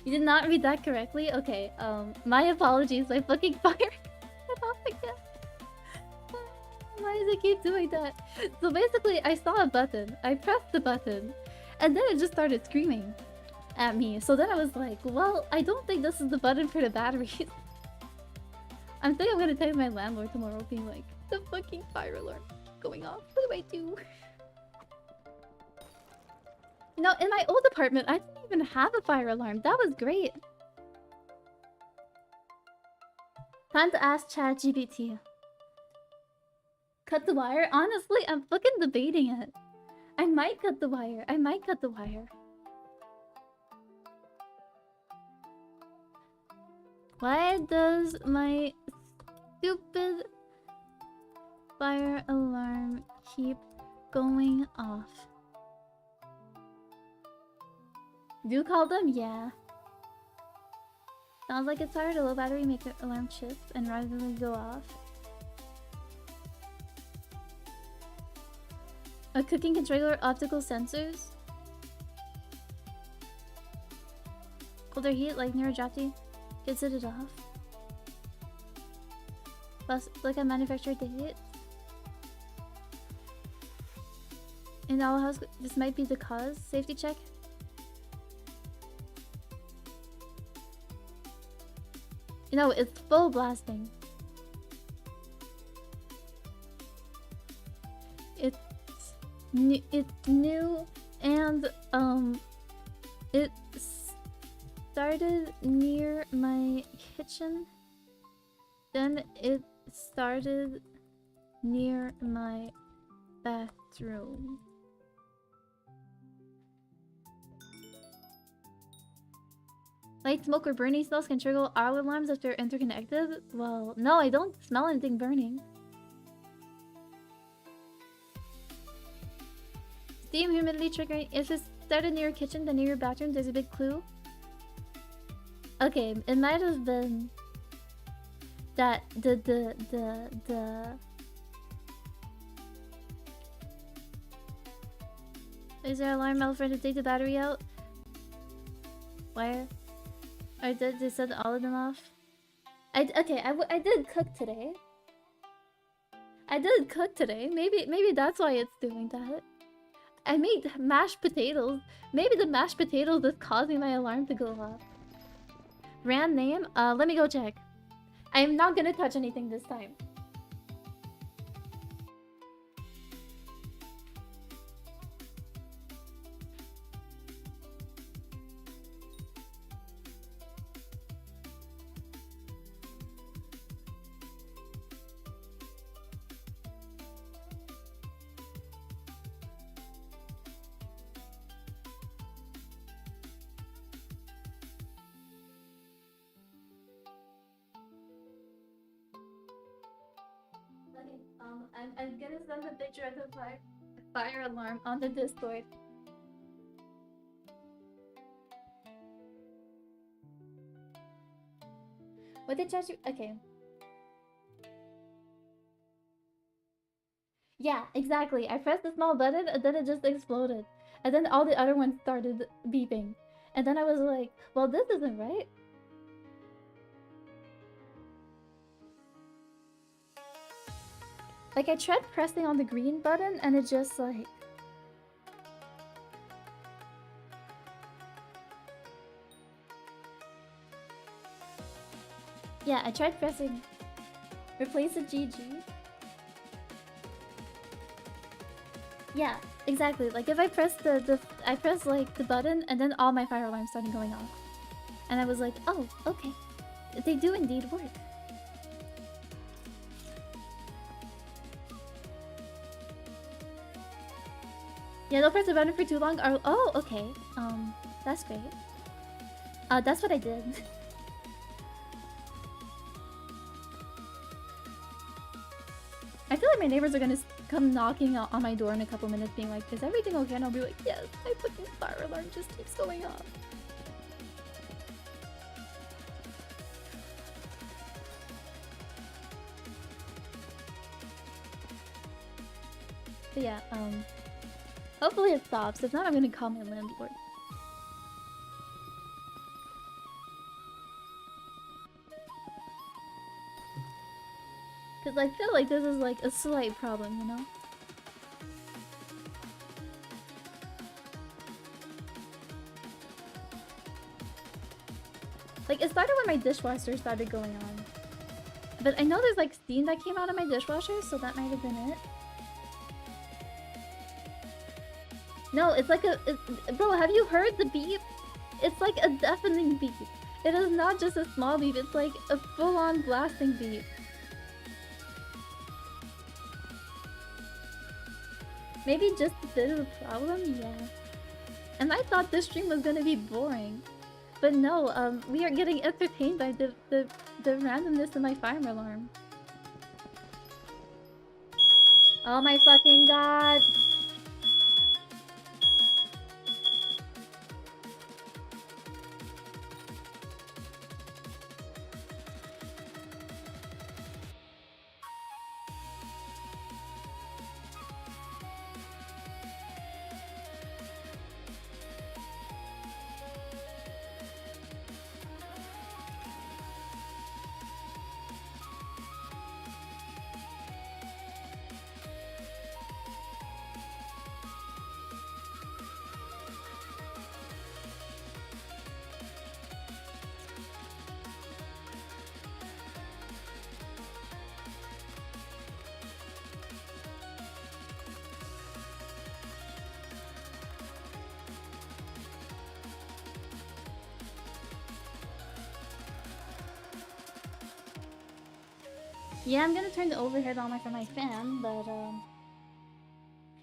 You did not read that correctly? Okay, my apologies, my fucking fire went off again. Why does it keep doing that? So basically, I saw a button, I pressed the button, and then it just started screaming at me. So then I was like, well, I don't think this is the button for the batteries. I'm thinking I'm gonna text my landlord tomorrow being like, the fucking fire alarm going off, what do I do? No, in my old apartment, I didn't even have a fire alarm. That was great. Time to ask ChatGPT. Cut the wire? Honestly, I'm fucking debating it. I might cut the wire. I might cut the wire. Why does my stupid fire alarm keep going off? Do you call them? Yeah. Sounds like it's hard. A low battery make the alarm shift and randomly go off. A cooking controller, optical sensors. Colder heat, like near a drafty, gets it off. Plus, like a manufacturer date. In our house, this might be the cause. Safety check. You know, it's full blasting. It's new and it started near my kitchen. Then it started near my bathroom. Light, smoke, or burning smells can trigger our alarms if they're interconnected? Well, no, I don't smell anything burning. Steam, humidity triggering. If it started near your kitchen, then near your bathroom, there's a big clue. Okay, it might have been that the Is there an alarm bell for to take the battery out? Where? Or did they set all of them off? I did cook today. I did cook today. Maybe that's why it's doing that. I made mashed potatoes. Maybe the mashed potatoes is causing my alarm to go off. Brand name? Let me go check. I am not gonna touch anything this time. I'm gonna send a picture of the fire alarm on the Discord. What did charge you? Okay. Yeah, exactly. I pressed the small button and then it just exploded. And then all the other ones started beeping. And then I was like, well, this isn't right. Like, I tried pressing on the green button and it just like... Yeah, I tried pressing... Replace the GG. Yeah, exactly. Like, if I press I press like the button and then all my fire alarms started going off. And I was like, oh, okay. They do indeed work. Yeah, don't press the button for too long. Or, oh, okay. That's great. That's what I did. I feel like my neighbors are gonna come knocking on my door in a couple minutes being like, is everything okay? And I'll be like, yes, my fucking fire alarm just keeps going off. But yeah, hopefully it stops. If not, I'm gonna call my landlord. Cause I feel like this is like a slight problem, you know? Like, it started when my dishwasher started going on. But I know there's like steam that came out of my dishwasher, so that might have been it. No, it's like bro, have you heard the beep? It's like a deafening beep. It is not just a small beep, it's like a full-on blasting beep. Maybe just a bit of a problem? Yeah. And I thought this stream was gonna be boring. But no, we are getting entertained by the randomness of my fire alarm. Oh my fucking god! Yeah, I'm gonna turn the overhead on for my fan, but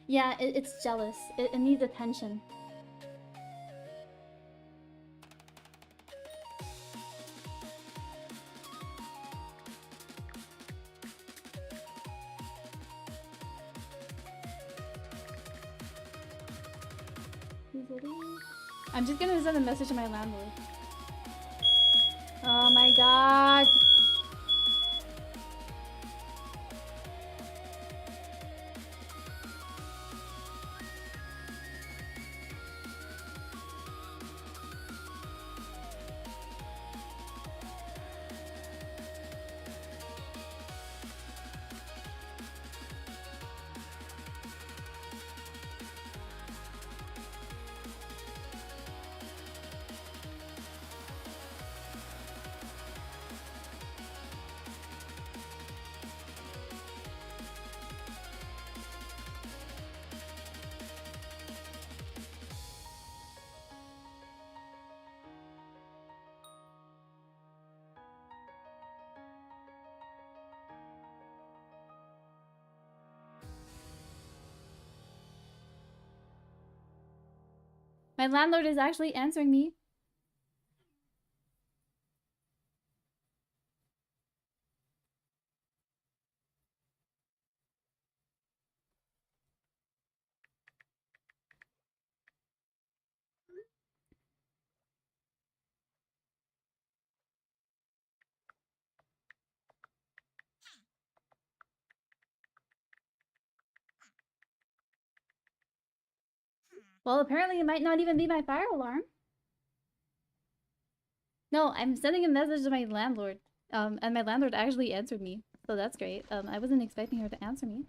yeah, it's jealous. It needs attention. I'm just gonna send a message to my landlord. Oh my god! My landlord is actually answering me. Well, apparently it might not even be my fire alarm. No, I'm sending a message to my landlord. And my landlord actually answered me. So that's great. I wasn't expecting her to answer me.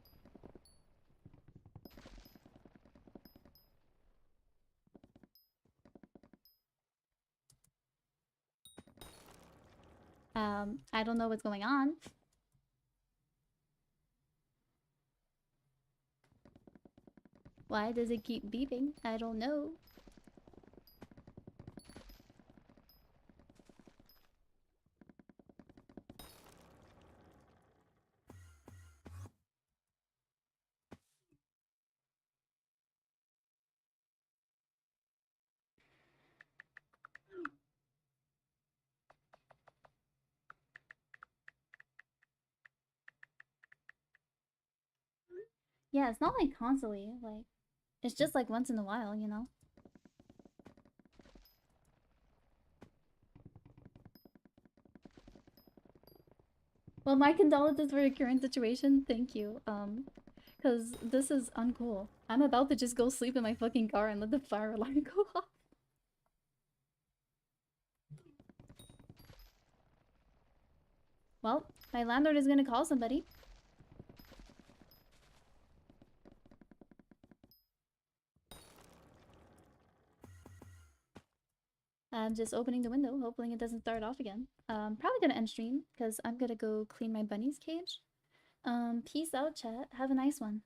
I don't know what's going on. Why does it keep beeping? I don't know. Yeah, it's not like constantly. Like, it's just like once in a while, you know? Well, my condolences for your current situation. Thank you. Because this is uncool. I'm about to just go sleep in my fucking car and let the fire alarm go off. Well, my landlord is gonna call somebody. I'm just opening the window, hoping it doesn't start off again. Probably gonna end stream, because I'm gonna go clean my bunny's cage. Peace out, chat. Have a nice one.